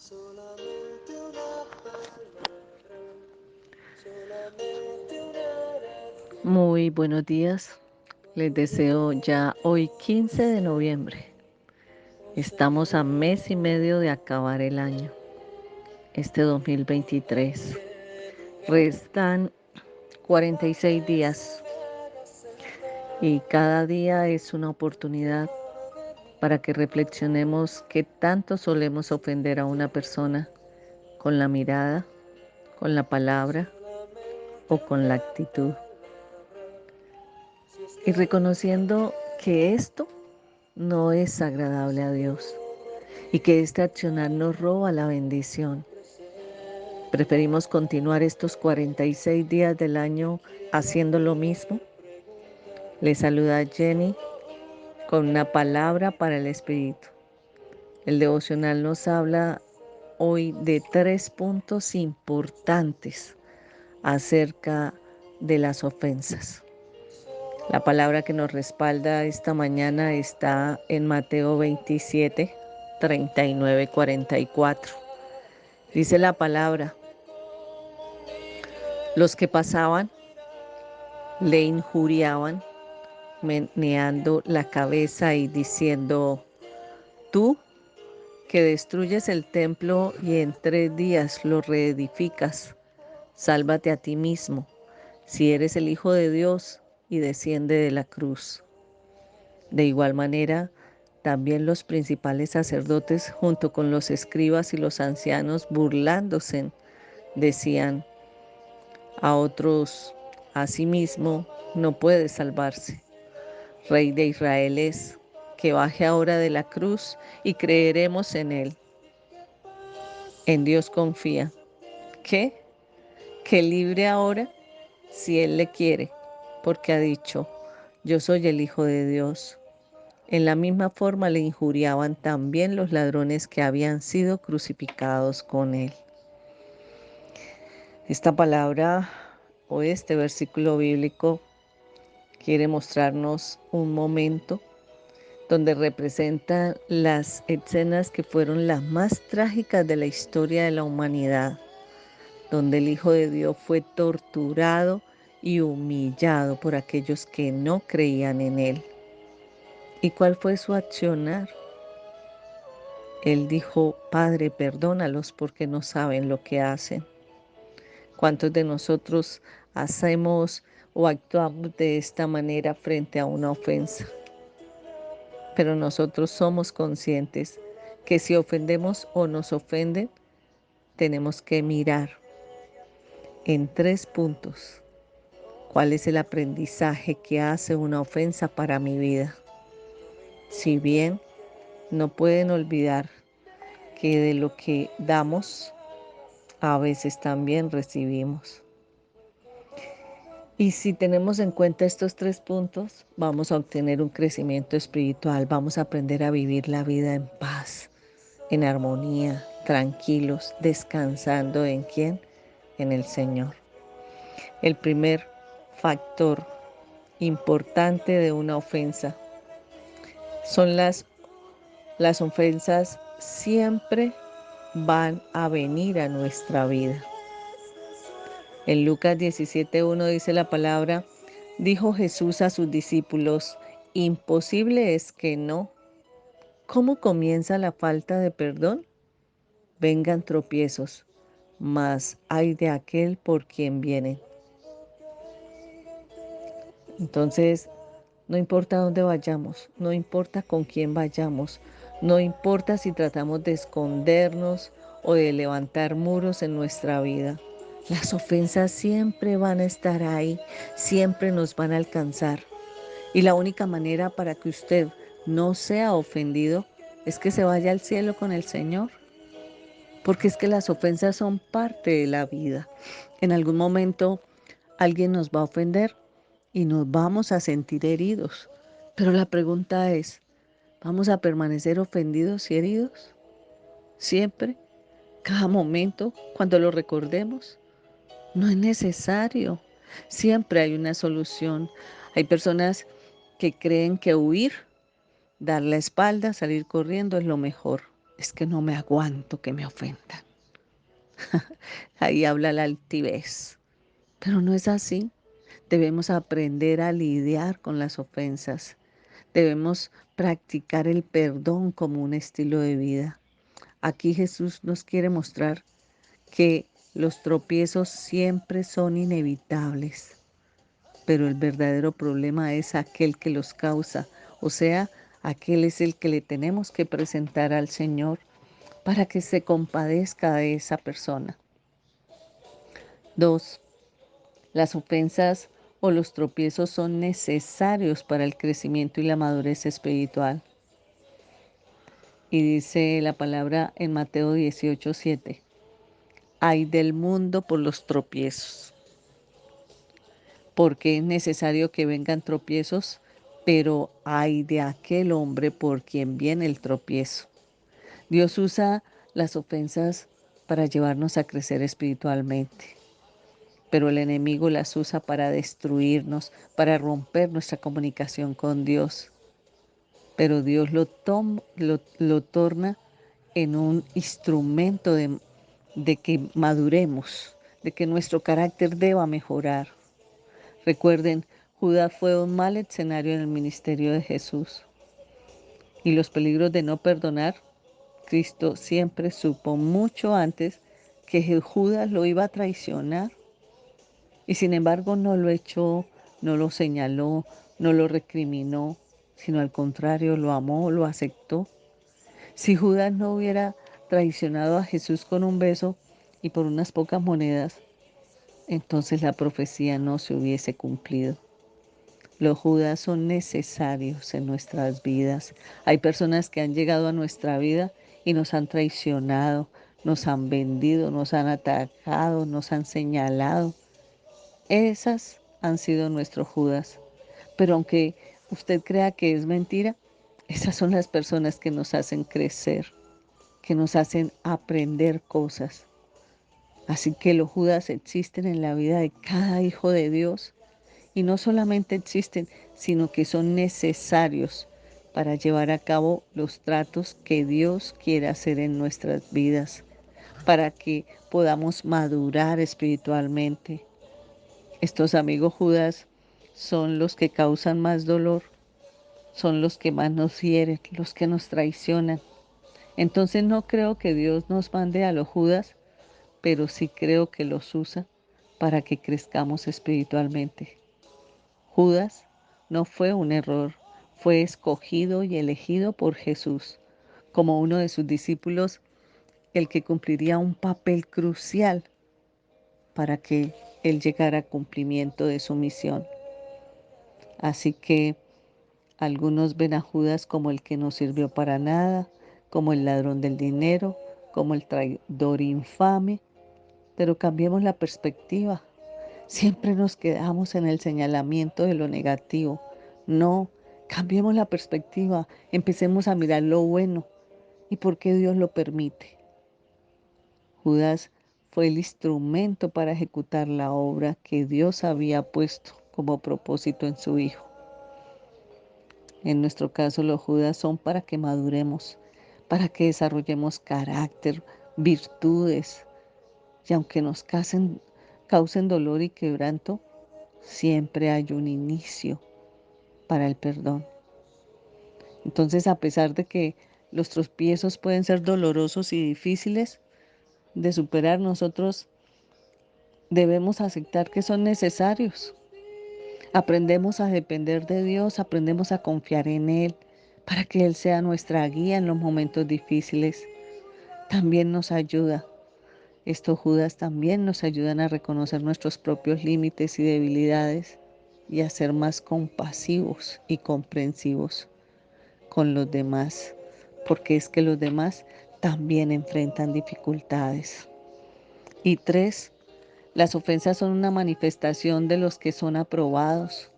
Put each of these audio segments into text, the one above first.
Solamente una palabra, solamente una oración. Muy buenos días. Les deseo ya hoy 15 de noviembre. Estamos a mes y medio de acabar el año, este 2023. Restan 46 días y cada día es una oportunidad para que reflexionemos qué tanto solemos ofender a una persona con la mirada, con la palabra o con la actitud. Y reconociendo que esto no es agradable a Dios y que este accionar nos roba la bendición. Preferimos continuar estos 46 días del año haciendo lo mismo. Le saluda Jenny con una palabra para el Espíritu. El devocional nos habla hoy de 3 puntos importantes acerca de las ofensas. La palabra que nos respalda esta mañana está en Mateo 27, 39, 44. Dice la palabra: los que pasaban le injuriaban, meneando la cabeza y diciendo: tú que destruyes el templo y en 3 días lo reedificas, sálvate a ti mismo, si eres el Hijo de Dios, y desciende de la cruz. De igual manera, también los principales sacerdotes, junto con los escribas y los ancianos, burlándose, decían a otros: asimismo no puede salvarse. Rey de Israel es, que baje ahora de la cruz y creeremos en él. En Dios confía. ¿Qué? Que libre ahora si él le quiere, porque ha dicho: yo soy el Hijo de Dios. En la misma forma le injuriaban también los ladrones que habían sido crucificados con él. Esta palabra o este versículo bíblico quiere mostrarnos un momento donde representa las escenas que fueron las más trágicas de la historia de la humanidad, donde el Hijo de Dios fue torturado y humillado por aquellos que no creían en él. ¿Y cuál fue su accionar? Él dijo: Padre, perdónalos porque no saben lo que hacen. ¿Cuántos de nosotros hacemos o actuamos de esta manera frente a una ofensa? Pero nosotros somos conscientes que si ofendemos o nos ofenden, tenemos que mirar en 3 puntos cuál es el aprendizaje que hace una ofensa para mi vida. Si bien no pueden olvidar que de lo que damos, a veces también recibimos. Y si tenemos en cuenta estos 3 puntos, vamos a obtener un crecimiento espiritual, vamos a aprender a vivir la vida en paz, en armonía, tranquilos, descansando ¿en quién? En el Señor. El primer factor importante de una ofensa son las ofensas siempre van a venir a nuestra vida. En Lucas 17:1 dice la palabra: dijo Jesús a sus discípulos: imposible es que no. ¿Cómo comienza la falta de perdón? Vengan tropiezos, mas ay de aquel por quien vienen. Entonces, no importa dónde vayamos, no importa con quién vayamos, no importa si tratamos de escondernos o de levantar muros en nuestra vida. Las ofensas siempre van a estar ahí, siempre nos van a alcanzar. Y la única manera para que usted no sea ofendido es que se vaya al cielo con el Señor. Porque es que las ofensas son parte de la vida. En algún momento alguien nos va a ofender y nos vamos a sentir heridos. Pero la pregunta es: ¿vamos a permanecer ofendidos y heridos? ¿Siempre? ¿Cada momento? ¿Cuando lo recordemos? No es necesario. Siempre hay una solución. Hay personas que creen que huir, dar la espalda, salir corriendo es lo mejor. es que no me aguanto que me ofendan. Ahí habla la altivez. Pero no es así. Debemos aprender a lidiar con las ofensas. Debemos practicar el perdón como un estilo de vida. Aquí Jesús nos quiere mostrar que los tropiezos siempre son inevitables, pero el verdadero problema es aquel que los causa, o sea, aquel es el que le tenemos que presentar al Señor para que se compadezca de esa persona. 2. Las ofensas o los tropiezos son necesarios para el crecimiento y la madurez espiritual. Y dice la palabra en Mateo 18:7, ay del mundo por los tropiezos, porque es necesario que vengan tropiezos, pero ay de aquel hombre por quien viene el tropiezo. Dios usa las ofensas para llevarnos a crecer espiritualmente, pero el enemigo las usa para destruirnos, para romper nuestra comunicación con Dios. Pero Dios lo torna en un instrumento de que maduremos, de que nuestro carácter deba mejorar. Recuerden, Judas fue un mal escenario en el ministerio de Jesús. Y los peligros de no perdonar, Cristo siempre supo mucho antes que Judas lo iba a traicionar. Y sin embargo no lo echó, no lo señaló, no lo recriminó, sino al contrario, lo amó, lo aceptó. Si Judas no hubiera traicionado a Jesús con un beso y por unas pocas monedas, entonces la profecía no se hubiese cumplido. Los Judas son necesarios en nuestras vidas. Hay personas que han llegado a nuestra vida y nos han traicionado, nos han vendido, nos han atacado, nos han señalado. Esas han sido nuestros Judas. Pero aunque usted crea que es mentira, esas son las personas que nos hacen crecer, que nos hacen aprender cosas. Así que los Judas existen en la vida de cada hijo de Dios y no solamente existen, sino que son necesarios para llevar a cabo los tratos que Dios quiere hacer en nuestras vidas, para que podamos madurar espiritualmente. Estos amigos Judas son los que causan más dolor, son los que más nos hieren, los que nos traicionan. Entonces no creo que Dios nos mande a los Judas, pero sí creo que los usa para que crezcamos espiritualmente. Judas no fue un error, fue escogido y elegido por Jesús como uno de sus discípulos, el que cumpliría un papel crucial para que él llegara a cumplimiento de su misión. Así que algunos ven a Judas como el que no sirvió para nada, como el ladrón del dinero, como el traidor infame, pero cambiemos la perspectiva. Siempre nos quedamos en el señalamiento de lo negativo. No, cambiemos la perspectiva, empecemos a mirar lo bueno y por qué Dios lo permite. Judas fue el instrumento para ejecutar la obra que Dios había puesto como propósito en su Hijo. En nuestro caso, los Judas son para que maduremos, para que desarrollemos carácter, virtudes, y aunque nos causen dolor y quebranto, siempre hay un inicio para el perdón. Entonces, a pesar de que los tropiezos pueden ser dolorosos y difíciles de superar, nosotros debemos aceptar que son necesarios. Aprendemos a depender de Dios, aprendemos a confiar en Él para que Él sea nuestra guía en los momentos difíciles. También nos ayuda. Estos Judas también nos ayudan a reconocer nuestros propios límites y debilidades y a ser más compasivos y comprensivos con los demás, porque es que los demás también enfrentan dificultades. Y 3, las ofensas son una manifestación de los que son aprobados.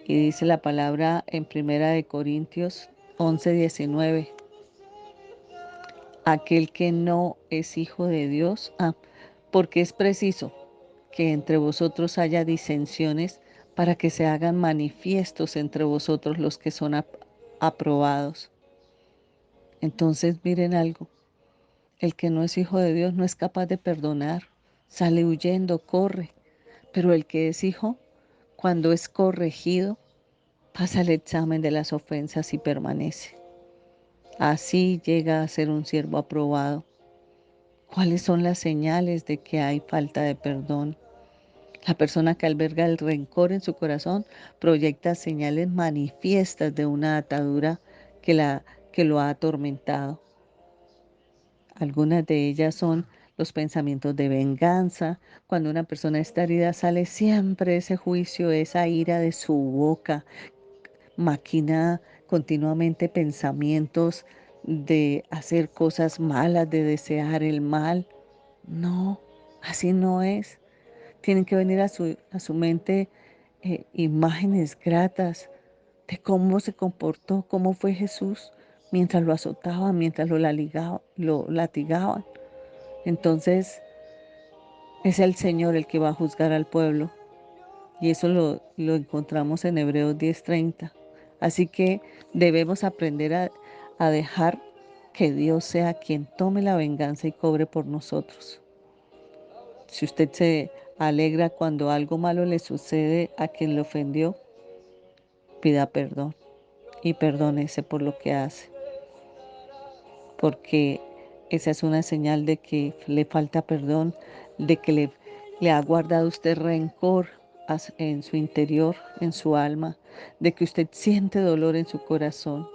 Y dice la palabra en Primera de Corintios 11:19, aquel que no es hijo de Dios, porque es preciso que entre vosotros haya disensiones para que se hagan manifiestos entre vosotros los que son aprobados. Entonces miren algo, el que no es hijo de Dios no es capaz de perdonar, sale huyendo, corre, pero el que es hijo, cuando es corregido, pasa el examen de las ofensas y permanece. Así llega a ser un siervo aprobado. ¿Cuáles son las señales de que hay falta de perdón? La persona que alberga el rencor en su corazón proyecta señales manifiestas de una atadura que lo ha atormentado. Algunas de ellas son los pensamientos de venganza. Cuando una persona está herida, sale siempre ese juicio, esa ira de su boca. Maquina continuamente pensamientos de hacer cosas malas, de desear el mal. No, así no es. Tienen que venir a su mente imágenes gratas de cómo se comportó, cómo fue Jesús mientras lo azotaban, mientras lo latigaban. Entonces es el Señor el que va a juzgar al pueblo. Y eso lo encontramos en Hebreos 10:30. Así que debemos aprender a dejar que Dios sea quien tome la venganza y cobre por nosotros. Si usted se alegra cuando algo malo le sucede a quien le ofendió, pida perdón y perdónese por lo que hace, porque esa es una señal de que le falta perdón, de que le ha guardado usted rencor en su interior, en su alma, de que usted siente dolor en su corazón.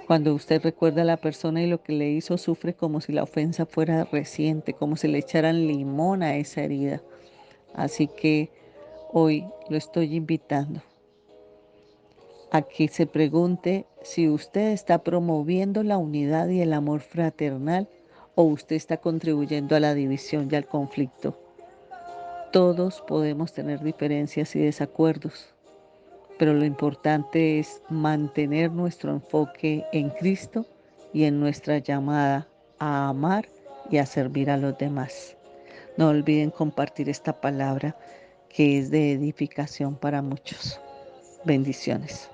Cuando usted recuerda a la persona y lo que le hizo, sufre como si la ofensa fuera reciente, como si le echaran limón a esa herida. Así que hoy lo estoy invitando a que se pregunte si usted está promoviendo la unidad y el amor fraternal o usted está contribuyendo a la división y al conflicto. Todos podemos tener diferencias y desacuerdos, pero lo importante es mantener nuestro enfoque en Cristo y en nuestra llamada a amar y a servir a los demás. No olviden compartir esta palabra que es de edificación para muchos. Bendiciones.